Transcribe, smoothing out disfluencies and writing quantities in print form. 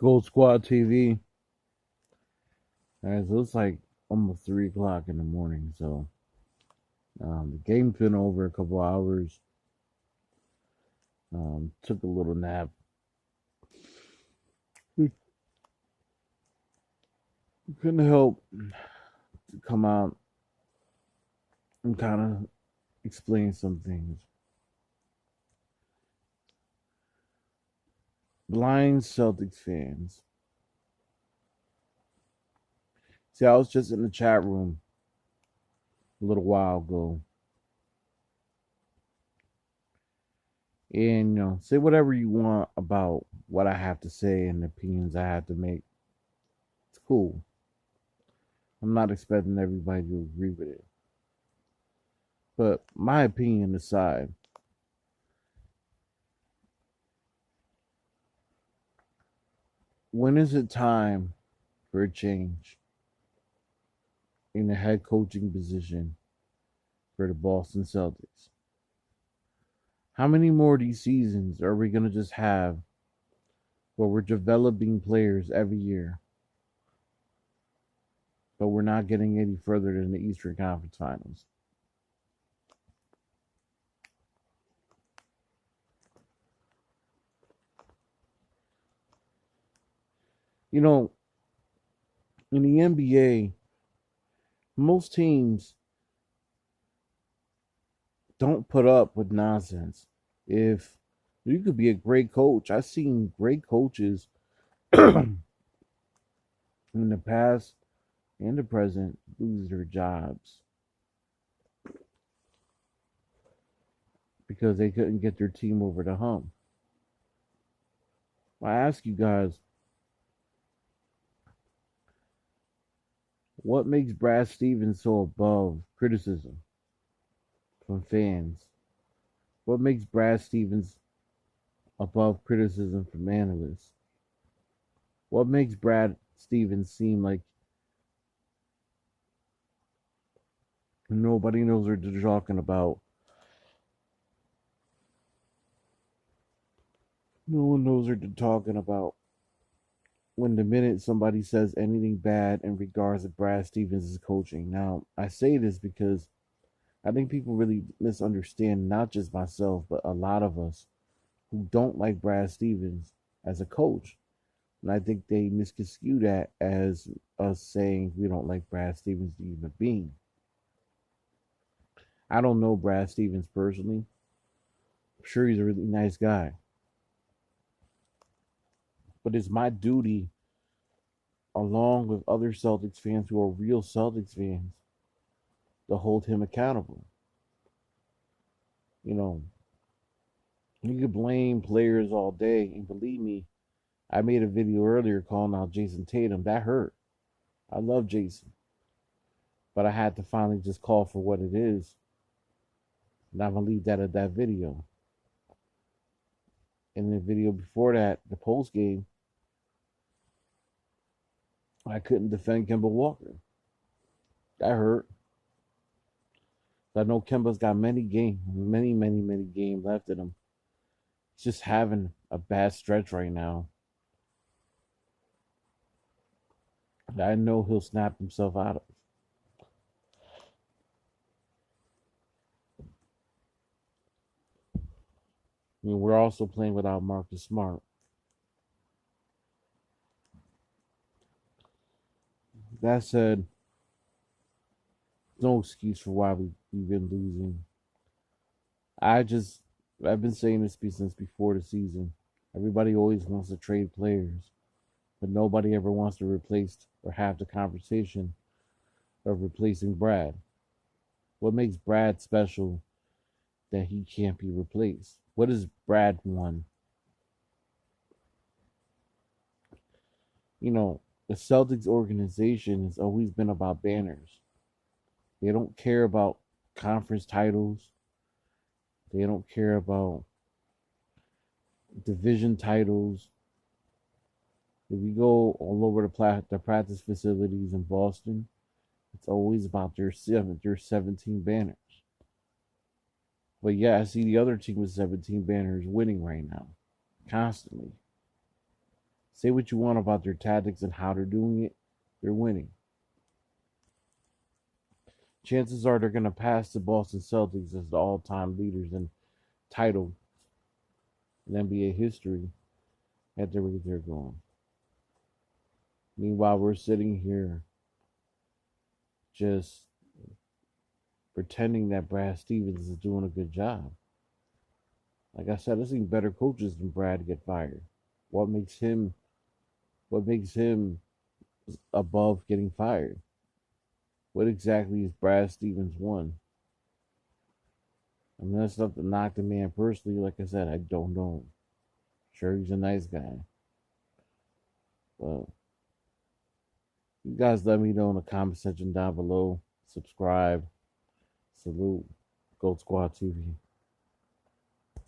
Gold Squad TV. All right, so it's like almost 3 o'clock in the morning. So the game's been over a couple hours. Took a little nap. Couldn't help to come out and kind of explain some things. Blind Celtics fans. See, I was just in the chat room a little while ago. And, say whatever you want about what I have to say and the opinions I have to make. It's cool. I'm not expecting everybody to agree with it. But my opinion aside, when is it time for a change in the head coaching position for the Boston Celtics? How many more of these seasons are we going to just have where we're developing players every year, but we're not getting any further than the Eastern Conference Finals? You know, in the NBA, most teams don't put up with nonsense. If you could be a great coach, I've seen great coaches in the past and the present lose their jobs because they couldn't get their team over the hump. I ask you guys, what makes Brad Stevens so above criticism from fans? What makes Brad Stevens above criticism from analysts? What makes Brad Stevens seem like nobody knows what they're talking about? No one knows what they're talking about when the minute somebody says anything bad in regards to Brad Stevens' coaching. Now, I say this because I think people really misunderstand, not just myself, but a lot of us who don't like Brad Stevens as a coach. And I think they misconstrue that as us saying we don't like Brad Stevens as a human being. I don't know Brad Stevens personally. I'm sure he's a really nice guy. But it's my duty, along with other Celtics fans who are real Celtics fans, to hold him accountable. You know, you can blame players all day, and believe me, I made a video earlier calling out Jason Tatum. That hurt. I love Jason. But I had to finally just call for what it is. And I'm going to leave that at that video. In the video before that, the post game, I couldn't defend Kemba Walker. That hurt. I know Kemba's got many games left in him. He's just having a bad stretch right now. That I know he'll snap himself out of. I mean, we're also playing without Marcus Smart. That said, no excuse for why we've been losing. I've been saying this since before the season. Everybody always wants to trade players, but nobody ever wants to replace or have the conversation of replacing Brad. What makes Brad special that he can't be replaced? What has Brad won? You know, the Celtics organization has always been about banners. They don't care about conference titles. They don't care about division titles. If you go all over the practice facilities in Boston, it's always about their 17 banners. But yeah, I see the other team with 17 banners winning right now, constantly. Say what you want about their tactics and how they're doing it, they're winning. Chances are they're going to pass the Boston Celtics as the all-time leaders in title in NBA history at the rate they're going. Meanwhile, we're sitting here just pretending that Brad Stevens is doing a good job. Like I said, I've seen better coaches than Brad get fired. What makes him above getting fired? What exactly is Brad Stevens won? I mean, that's not to knock the man personally. Like I said, I don't know. Sure, he's a nice guy. But you guys let me know in the comment section down below. Subscribe. Salute. Gold Squad TV.